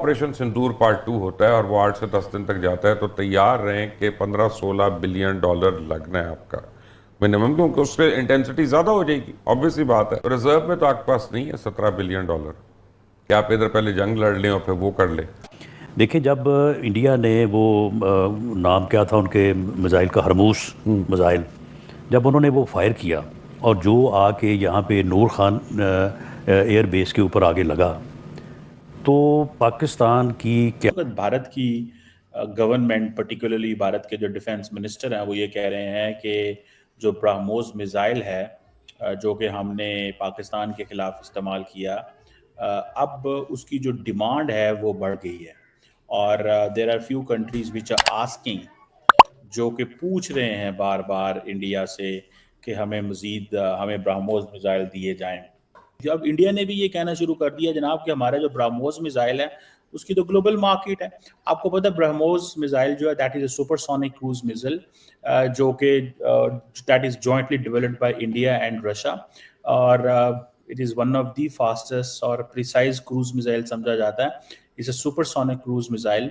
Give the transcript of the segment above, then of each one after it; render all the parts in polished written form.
Operation सिंदूर part 2 होता है और वो 8 से 10 दिन तक जाता है, तो तैयार रहें कि 15-16 बिलियन डॉलर लगना है आपका मिनिमम, क्योंकि उससे इंटेंसिटी ज़्यादा हो जाएगी। ऑब्वियसली बात है, रिजर्व में तो आपके पास नहीं है 17 बिलियन डॉलर कि आप इधर पहले जंग लड़ लें और फिर वो कर लें। देखिए, जब इंडिया ने वो नाम क्या था उनके मिज़ाइल का, हरमूस मिज़ाइल, जब उन्होंने वो फायर किया और जो आके यहाँ पे नूर खान एयर बेस के ऊपर आगे लगा, तो पाकिस्तान की क्या। भारत की गवर्नमेंट, पर्टिकुलरली भारत के जो डिफेंस मिनिस्टर हैं, वो ये कह रहे हैं कि जो ब्रह्मोस मिसाइल है जो कि हमने पाकिस्तान के खिलाफ इस्तेमाल किया, अब उसकी जो डिमांड है वो बढ़ गई है और there are few countries which are asking, जो कि पूछ रहे हैं बार बार इंडिया से कि हमें मजीद हमें ब्रह्मोस मिसाइल दिए जाएं। अब इंडिया ने भी ये कहना शुरू कर दिया जनाब कि हमारा जो ब्रह्मोस मिसाइल है उसकी तो ग्लोबल मार्केट है। आपको पता है ब्रह्मोस मिसाइल जो है that is a supersonic cruise missile, जो कि that is jointly developed by India and Russia, और it is one of the fastest और प्रिसाइज क्रूज मिसाइल समझा जाता है। It's a supersonic cruise missile.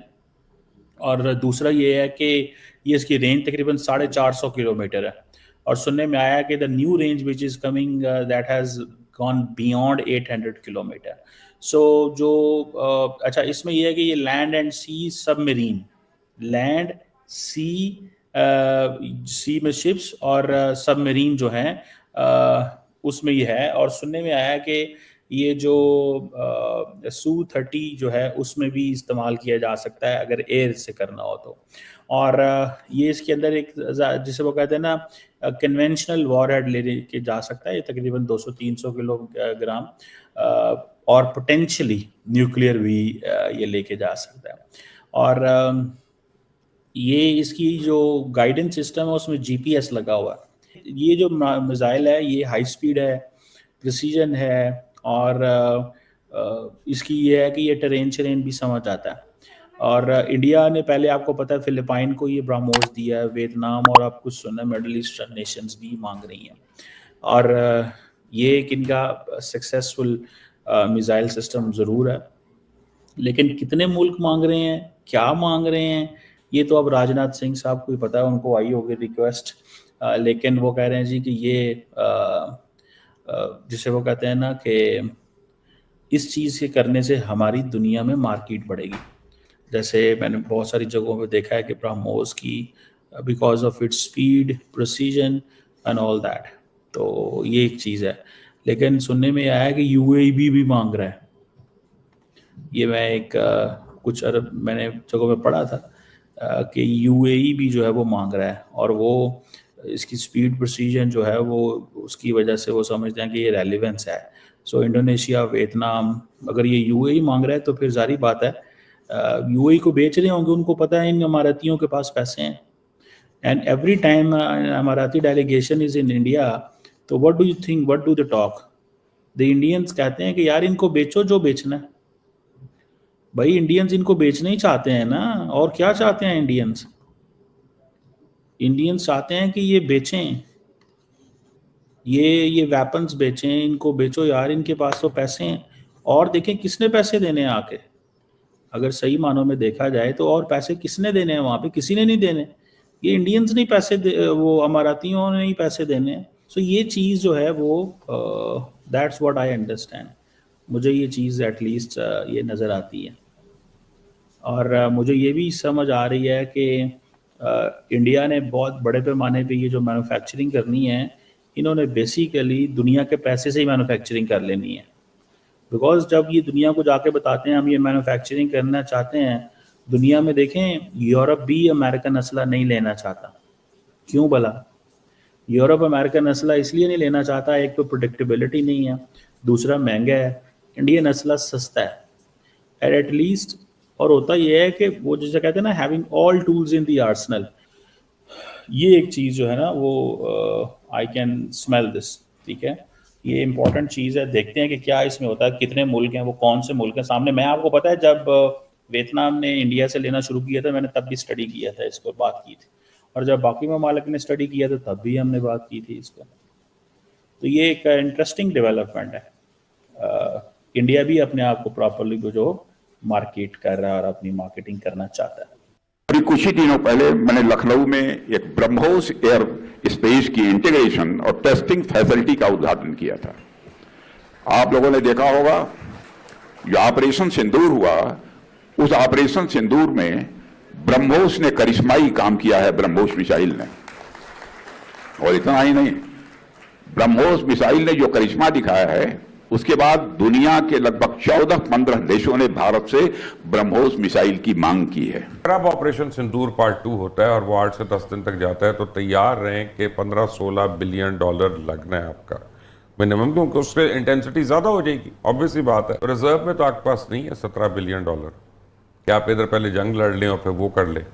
और दूसरा ये है कि ये इसकी रेंज तकरीबन 450 किलोमीटर है, और सुनने में आया कि the new range which is coming that has gone beyond 800 kilometre. So जो अच्छा, इसमें यह है कि ये land and sea submarine, land sea sea में शिप्स और सबमरीन जो हैं उसमें ये है। और सुनने में आया कि ये जो Su-30 जो है उसमें भी इस्तेमाल किया जा सकता है अगर एयर से करना हो तो। और ये इसके अंदर एक, जिसे वो कहते हैं ना, कन्वेंशनल वॉरहेड ले के जा सकता है, ये तकरीबन 200-300 किलोग्राम, और पोटेंशियली न्यूक्लियर भी ये लेके जा सकता है। और ये इसकी जो गाइडेंस सिस्टम है उसमें GPS लगा हुआ है। ये जो मिसाइल है ये हाई स्पीड है, प्रिसीजन है, और इसकी ये है कि ये टेरेन भी समझ आता है। और इंडिया ने पहले, आपको पता है, फिलिपाइन को ये ब्रह्मोस दिया है, वियतनाम और आप कुछ सुना मिडल ईस्टर्न नेशंस भी मांग रही हैं। और ये एक इनका सक्सेसफुल मिसाइल सिस्टम ज़रूर है, लेकिन कितने मुल्क मांग रहे हैं, क्या मांग रहे हैं, ये तो अब राजनाथ सिंह साहब को ही पता है, उनको आई होगी रिक्वेस्ट। लेकिन वो कह रहे हैं जी कि ये जिसे वो कहते हैं ना कि इस चीज़ के करने से हमारी दुनिया में मार्केट बढ़ेगी। जैसे मैंने बहुत सारी जगहों पे देखा है कि ब्रह्मोस की, because of its speed, precision and all that, तो ये एक चीज़ है। लेकिन सुनने में आया है कि UAE भी मांग रहा है। ये मैं एक कुछ अरब मैंने जगहों पे पढ़ा था कि UAE भी जो है वो मांग रहा है, और वो इसकी स्पीड, प्रिसीजन जो है वो उसकी वजह से वो समझते हैं कि ये रेलिवेंस है। सो इंडोनेशिया, वियतनाम, अगर ये UAE मांग रहा है तो फिर जारी बात है UAE को बेच रहे होंगे, उनको पता है इन अमारतियों के पास पैसे हैं। And every time Emirati delegation is in India, तो what do you think, what do the talk, the Indians कहते हैं कि यार इनको बेचो जो बेचना है। भाई इंडियंस इनको बेचना ही चाहते हैं ना, और क्या चाहते हैं इंडियंस? इंडियंस चाहते हैं कि ये बेचें, ये वेपन्स बेचें, इनको बेचो यार, इनके पास तो पैसे हैं। और देखें किसने पैसे देने हैं आके, अगर सही मानों में देखा जाए तो, और पैसे किसने देने हैं वहाँ पे? किसी ने नहीं देने, ये इंडियंस नहीं पैसे वो अमारातियों ने ही पैसे देने हैं। सो ये चीज़ जो है वो दैट्स व्हाट आई अंडरस्टैंड, मुझे ये चीज़ एटलीस्ट ये नज़र आती है। और मुझे ये भी समझ आ रही है कि इंडिया ने बहुत बड़े पैमाने पे ये जो मैन्युफैक्चरिंग करनी है, इन्होंने बेसिकली दुनिया के पैसे से ही मैन्युफैक्चरिंग कर लेनी है। बिकॉज जब ये दुनिया को जाके बताते हैं हम ये मैन्युफैक्चरिंग करना चाहते हैं, दुनिया में देखें यूरोप भी अमेरिकन असला नहीं लेना चाहता। क्यों भला? यूरोप अमेरिकन असला इसलिए नहीं लेना चाहता, एक तो प्रोडिक्टेबिलिटी नहीं है, दूसरा महंगा है। इंडियन असला सस्ता है एटलीस्ट। और होता यह है कि वो जैसे कहते हैं ना, having all tools in the Arsenal, ये एक चीज़ जो है ना वो आई कैन स्मेल दिस, ठीक है, ये इंपॉर्टेंट चीज़ है। देखते हैं कि क्या इसमें होता है, कितने मुल्क हैं, वो कौन से मुल्क हैं सामने। मैं आपको पता है जब वियतनाम ने इंडिया से लेना शुरू किया था, मैंने तब भी स्टडी किया था, इस पर बात की थी, और जब बाकी ममालिक ने स्टडी किया था तब भी हमने बात की थी इस पर। तो ये एक इंटरेस्टिंग डेवलपमेंट है। इंडिया भी अपने आप को प्रॉपरली जो मार्केट कर रहा है और अपनी मार्केटिंग करना चाहता है। अभी कुछ ही दिनों पहले मैंने लखनऊ में एक ब्रह्मोस एयर स्पेस की इंटीग्रेशन और टेस्टिंग फैसिलिटी का उद्घाटन किया था। आप लोगों ने देखा होगा जो ऑपरेशन सिंदूर हुआ, उस ऑपरेशन सिंदूर में ब्रह्मोस ने करिश्माई काम किया है, ब्रह्मोस मिसाइल ने। और इतना ही नहीं, ब्रह्मोस मिसाइल ने जो करिश्मा दिखाया है, उसके बाद दुनिया के लगभग 14-15 देशों ने भारत से ब्रह्मोस मिसाइल की मांग की है। अगर अब ऑपरेशन सिंदूर पार्ट 2 होता है और वो 8 से 10 दिन तक जाता है तो तैयार रहें कि 15-16 बिलियन डॉलर लगना है आपका मिनिमम, क्योंकि उससे इंटेंसिटी ज्यादा हो जाएगी। ऑब्वियसली बात है, रिजर्व में तो आपके पास नहीं है 17 बिलियन डॉलर कि आप इधर पहले जंग लड़ लें और फिर वो कर लें।